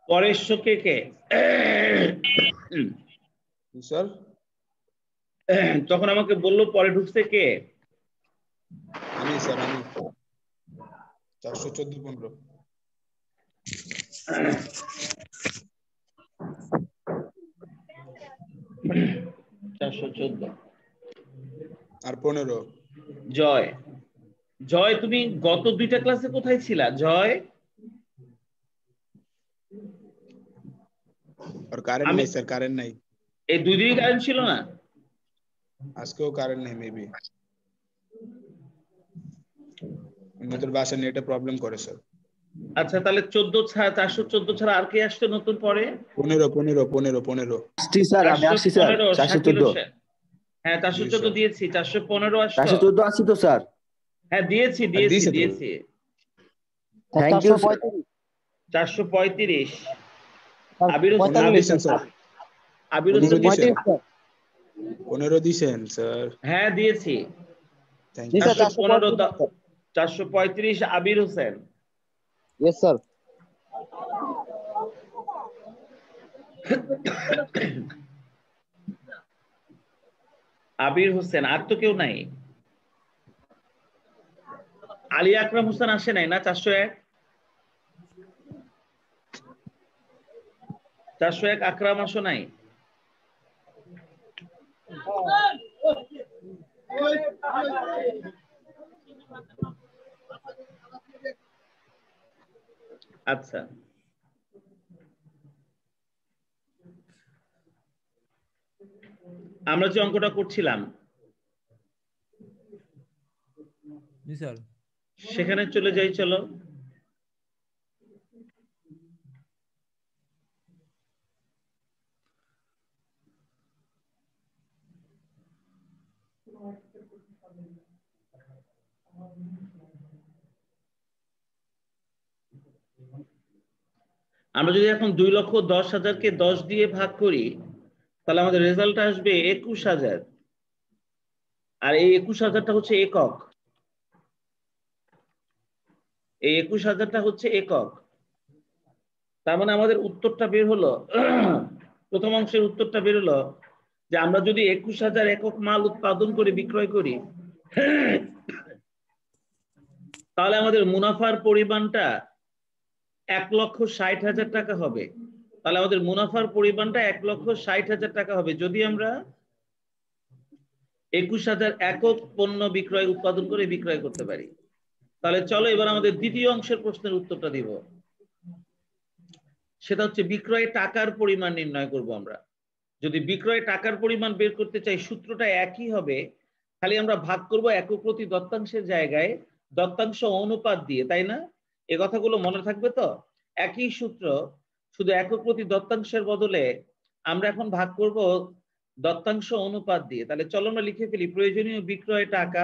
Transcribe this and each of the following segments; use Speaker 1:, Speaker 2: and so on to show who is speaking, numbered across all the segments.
Speaker 1: পরের শোকে কে?
Speaker 2: স্যার
Speaker 1: তখন আমাকে বললো পরে ঢুকছে কে?
Speaker 2: আমি স্যার আমি 414-15
Speaker 1: 414
Speaker 2: আর 15
Speaker 1: জয়। জয় তুমি গত দুইটা ক্লাসে কোথায় ছিলা জয়?
Speaker 2: আর কারেন্ট নাই স্যার, কারেন্ট নাই।
Speaker 1: এই দুই দিনই কারেন্ট ছিল না?
Speaker 2: আজকেও কারেন্ট নেই মেবি। আমাদের বাসায় নেটে প্রবলেম করে স্যার।
Speaker 1: আচ্ছা তাহলে 14 ছাড়া 414 ছাড়া আর কে আসছে নতুন পরে?
Speaker 2: 15
Speaker 3: আসছি স্যার, আমি আসছি স্যার।
Speaker 1: 415 শাকিল
Speaker 3: 414
Speaker 1: হোসেন। হ্যাঁ 414 দিয়েছি। 415 আসলো।
Speaker 3: 414 আসছি তো স্যার।
Speaker 1: হ্যাঁ দিয়েছি
Speaker 2: আর দিয়েছে তো।
Speaker 1: দিয়েছি।
Speaker 3: Thank you.
Speaker 1: 435 আবির
Speaker 2: 15 দিছেন স্যার।
Speaker 1: আবির
Speaker 2: 15
Speaker 1: হোসেন
Speaker 2: দিছেন।
Speaker 1: দিয়েছে।
Speaker 2: 15 দিছেন স্যার।
Speaker 1: হ্যাঁ দিয়েছি।
Speaker 2: Thank you.
Speaker 1: 435 Abir Hossain.
Speaker 3: Yes sir.
Speaker 1: Abir Hossain, আর তো কেউ নাই। আলী আকরাম হোসেন আসে নাই না? 401 আকরাম আসো নাই? আচ্ছা আমরা যে অঙ্কটা করছিলাম
Speaker 4: জি স্যার।
Speaker 1: সেখানে চলে যাই, চলো। আমরা যদি এখন 2,10,000-কে 10 দিয়ে ভাগ করি তাহলে আমাদের রেজাল্ট আসবে 21,000। আর এই 21,000টা হচ্ছে একক। এই 21,000টা হচ্ছে একক। তার মানে আমাদের উত্তরটা বের হলো, প্রথম অংশের উত্তরটা বের হলো যে আমরা যদি 21,000 একক মাল উৎপাদন করে বিক্রয় করি তাহলে আমাদের মুনাফার পরিমাণটা 1,60,000 টাকা হবে। তাহলে আমাদের মুনাফার পরিমাণটা 1,60,000 টাকা হবে যদি আমরা 21,000 একক পণ্য বিক্রয় উৎপাদন করে বিক্রয় করতে পারি। তাহলে চলো এবার আমাদের দ্বিতীয় অংশের প্রশ্নের উত্তরটা দিব। সেটা হচ্ছে বিক্রয় টাকার পরিমাণ নির্ণয় করব আমরা। যদি বিক্রয় টাকার পরিমাণ বের করতে চাই সূত্রটা একই হবে, খালি আমরা ভাগ করব একক প্রতি দত্তাংশের জায়গায় দত্তাংশ অনুপাত দিয়ে, তাই না? এই কথাগুলো মনে থাকবে তো? একই সূত্র, শুধু একক প্রতি দত্তাংশের বদলে আমরা এখন ভাগ করব দত্তাংশ অনুপাত দিয়ে। তাহলে চলো আমরা লিখে ফেলি প্রয়োজনীয় বিক্রয় টাকা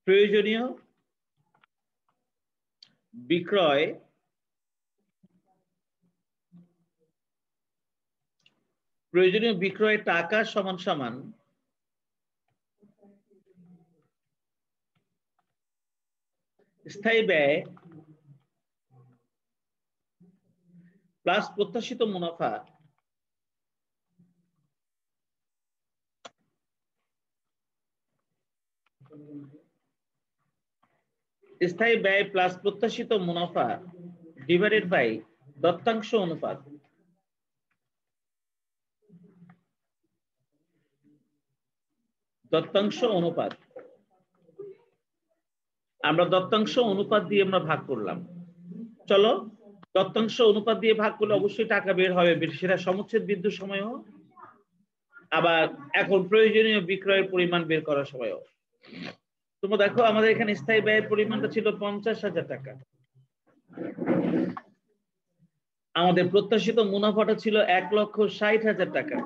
Speaker 1: প্রয়োজনীয় বিক্রয় টাকা সমান সমান স্থায়ী ব্যয় প্লাস প্রত্যাশিত মুনাফা স্থায়ী ব্যয় প্লাস প্রত্যাশিত মুনাফা ডিভাইডেড বাই দত্তাংশ অনুপাত। আমরা দত্তাংশ অনুপাত দিয়ে আমরা ভাগ করলাম। চলো দত্তাংশ অনুপাত দিয়ে ভাগ করলে অবশ্যই টাকা বের হবে, সেটা সমুচ্ছেদ বিন্দুর সময়ও আবার এখন প্রয়োজনীয় বিক্রয়ের পরিমাণ বের করার সময়ও। তোমরা দেখো আমাদের এখানে স্থায়ী ব্যয়ের পরিমাণটা ছিল 50,000 টাকা, আমাদের প্রত্যাশিত মুনাফাটা ছিল 1,60,000 টাকা,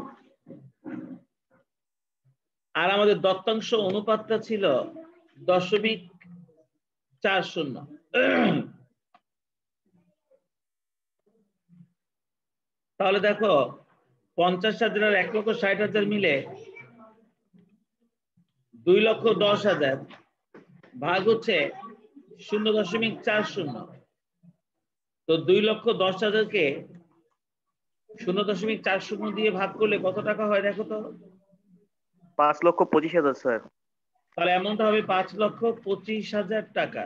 Speaker 1: আর আমাদের দত্তাংশ অনুপাতটা ছিল 0.40। তাহলে দেখো 50,000 আর 1,60,000 মিলে 2,10,000 ভাগ হচ্ছে 0.40। তো 2,10,000-কে 0.40 দিয়ে ভাগ করলে কত টাকা হয় দেখো তো?
Speaker 5: 5,25,000 স্যার।
Speaker 1: তাহলে অ্যামাউন্ট হবে 5,25,000 টাকা।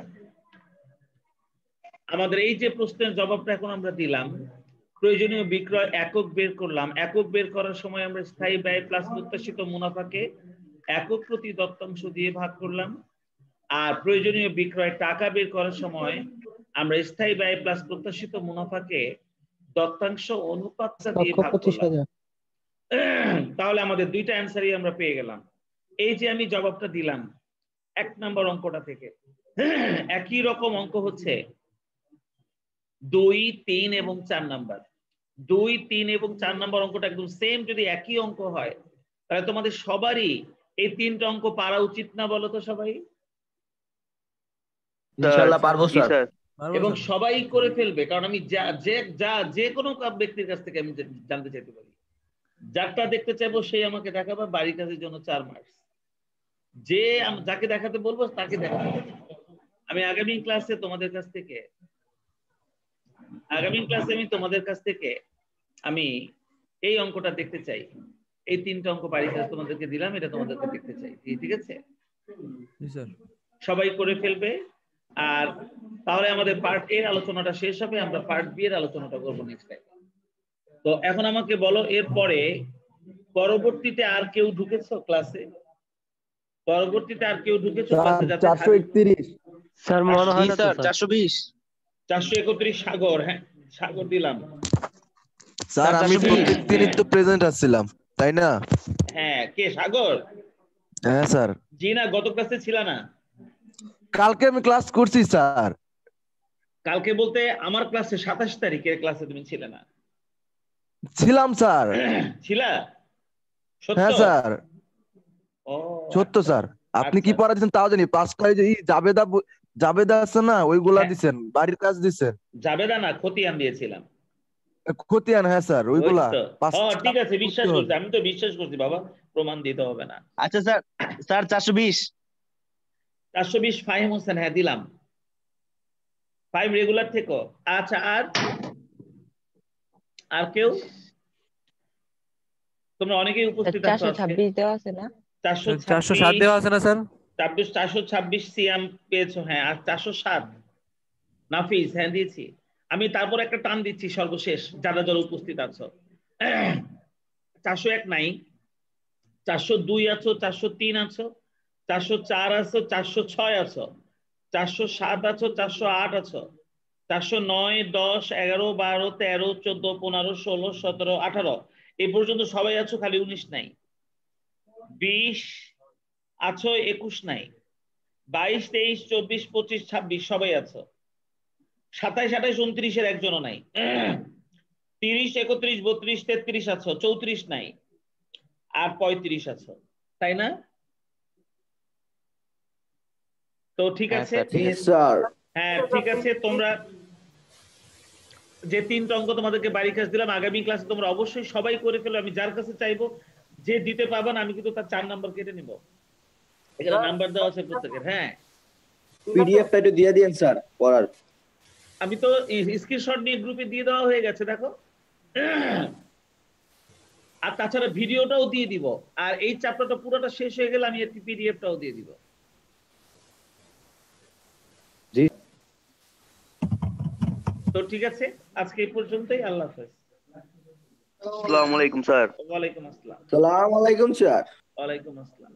Speaker 1: আমাদের এই যে প্রশ্নের জবাবটা এখন আমরা দিলাম, প্রয়োজনীয় বিক্রয় একক বের করলাম। একক বের করার সময় আমরা স্থায়ী ব্যয় প্লাস প্রত্যাশিত মুনাফাকে একক প্রতি দত্তাংশ দিয়ে ভাগ করলাম। আর প্রয়োজনীয় বিক্রয় টাকা বের করার সময় আমরা স্থায়ী ব্যয় প্লাস প্রত্যাশিত মুনাফাকে দত্তাংশ অনুপাত দিয়ে ভাগ করলাম। তাহলে আমাদের দুইটা অ্যান্সারই আমরা পেয়ে গেলাম। এই যে আমি জবাবটা দিলাম 1 নম্বর অঙ্কটা থেকে, একই রকম অঙ্ক হচ্ছে 2, 3 এবং 4 নাম্বার। 2, 3 এবং 4 নাম্বার অঙ্কটা একদম সেম যদি একই অঙ্ক হয়, তাহলে তোমাদের সবারই এই 3টা অঙ্ক পারা উচিত না বলো তো সবাই?
Speaker 3: ইনশাআল্লাহ পারবো
Speaker 5: জি
Speaker 3: স্যার।
Speaker 5: স্যার।
Speaker 1: এবং সবাই করে ফেলবে, কারণ আমি যে কোনো ব্যক্তির কাছ থেকে আমি জানতে চাইতে পারি। যারটা দেখতে চাইবো সেই আমাকে দেখাবে, বাড়ির কাজের জন্য 4 মার্কস। যাকে দেখাতে বলবো তাকে দেখাতে হবে। আমি আগামী ক্লাসে তোমাদের কাছ থেকে আমি এই অঙ্কটা দেখতে চাই। এই 3টা অঙ্ক বাড়ির কাজ তোমাদেরকে দিলাম, এটা তোমাদেরকে দেখতে চাই। ঠিক আছে?
Speaker 4: জি স্যার।
Speaker 1: সবাই করে ফেলবে। আর তাহলে আমাদের পার্ট এর আলোচনাটা শেষ হবে, আমরা পার্ট বি এর আলোচনাটা করবো নেক্সট টাইম। তো এখন আমাকে বলো, এরপরে পরবর্তীতে আর কেউ ঢুকেছো ক্লাসে? পরবর্তীতে আর কেউ ঢুকেছো ক্লাসে?
Speaker 3: 431
Speaker 5: স্যার মনে হয় না তো
Speaker 3: স্যার।
Speaker 5: স্যার।
Speaker 3: 420
Speaker 1: 431 সাগর। হ্যাঁ, সাগর দিলাম।
Speaker 6: স্যার আমি প্রত্যেক দিনই তো প্রেজেন্ট আসছিলাম, তাই না?
Speaker 1: হ্যাঁ, কে সাগর?
Speaker 6: হ্যাঁ স্যার।
Speaker 1: জি না, গত ক্লাসে ছিল না।
Speaker 6: কালকে আমি ক্লাস করছি স্যার।
Speaker 1: কালকে বলতে আমার ক্লাসে 27 তারিখের ক্লাসে তুমি ছিলে না?
Speaker 6: ছিলাম স্যার।
Speaker 1: ছিলা? সত্য?
Speaker 6: হ্যাঁ স্যার,
Speaker 1: ও
Speaker 6: সত্য স্যার। আপনি কি
Speaker 1: আচ্ছা।
Speaker 6: পড়া দিচ্ছেন তাও জানি। 5টা যে জাবেদা আছে না, ওইগুলা
Speaker 1: হ্যাঁ।
Speaker 6: দিছেন, বাড়ির কাজ দিছেন।
Speaker 1: যাবেদা না, খতিয়ান দিয়েছিলাম।
Speaker 6: খতিয়ান, হ্যাঁ স্যার
Speaker 1: ওই
Speaker 6: ওইগুলা।
Speaker 1: তো।
Speaker 6: 5টা
Speaker 1: ঠিক আছে, বিশ্বাস করছি, আমি তো বিশ্বাস করছি বাবা, প্রমাণ দিতে হবে না।
Speaker 3: আচ্ছা স্যার, 420
Speaker 1: 420 ফাহিম হোসেন, হ্যাঁ দিলাম। 5 রেগুলার থেকো। আচ্ছা, আর কেউ? তোমরা অনেকেই উপস্থিত আছো।
Speaker 7: 426 দেওয়া আছে না?
Speaker 4: 407 দেওয়া আছে না স্যার?
Speaker 1: 426 সিয়াম পেয়েছো, হ্যাঁ। আর 407 নাফিস, হ্যাঁ দিয়েছি আমি। তারপর একটা টান দিচ্ছি সর্বশেষ, যারা যারা উপস্থিত আছো। 401 নাই, 402 আছো, 403 আছো, 404 আছো, 406 আছো, 407 আছো, 408 আছো, 409, 10, 11, 12, 13, 14, 15, 16, 17, 18 এই পর্যন্ত সবাই আছো, খালি 19 নাই। 20 আছো, 21 নাই। 22, 23, 24, 25, 26 সবাই আছো। 27, 28, 29 এর একজনও নাই। 30, 31, 32, 33 আছো, 34 নাই। আর 35 আছো, তাই না? তো ঠিক আছে।
Speaker 3: স্যার।
Speaker 1: হ্যাঁ ঠিক আছে। তোমরা যে 3টা অঙ্ক তোমাদেরকে বাড়ি কাজ দিলাম, আগামী ক্লাসে তোমরা অবশ্যই সবাই করে ফেলো। আমি যার কাছে চাইবো, যে দিতে পারবা না, আমি কিন্তু তার 4 নাম্বার কেটে নিব। এখানে নাম্বার দেওয়া আছে প্রত্যেকের। হ্যাঁ,
Speaker 3: পিডিএফটা একটু দিয়ে দিন স্যার পড়ার।
Speaker 1: আমি তো স্ক্রিনশট নিয়ে গ্রুপে দিয়ে দেওয়া হয়ে গেছে, দেখো। আর তাছাড়া ভিডিওটাও দিয়ে দিব। আর এই চ্যাপ্টারটা পুরোটা শেষ হয়ে গেলে আমি এর পিডিএফটাও দিয়ে দিব।
Speaker 3: জি।
Speaker 1: তো ঠিক আছে, আজকে এই পর্যন্তই। আল্লাহ হাফেজ।
Speaker 5: আসসালামু আলাইকুম স্যার।
Speaker 1: ওয়ালাইকুম আসসালাম।
Speaker 3: আসসালামু আলাইকুম স্যার।
Speaker 1: ওয়ালাইকুম আসসালাম।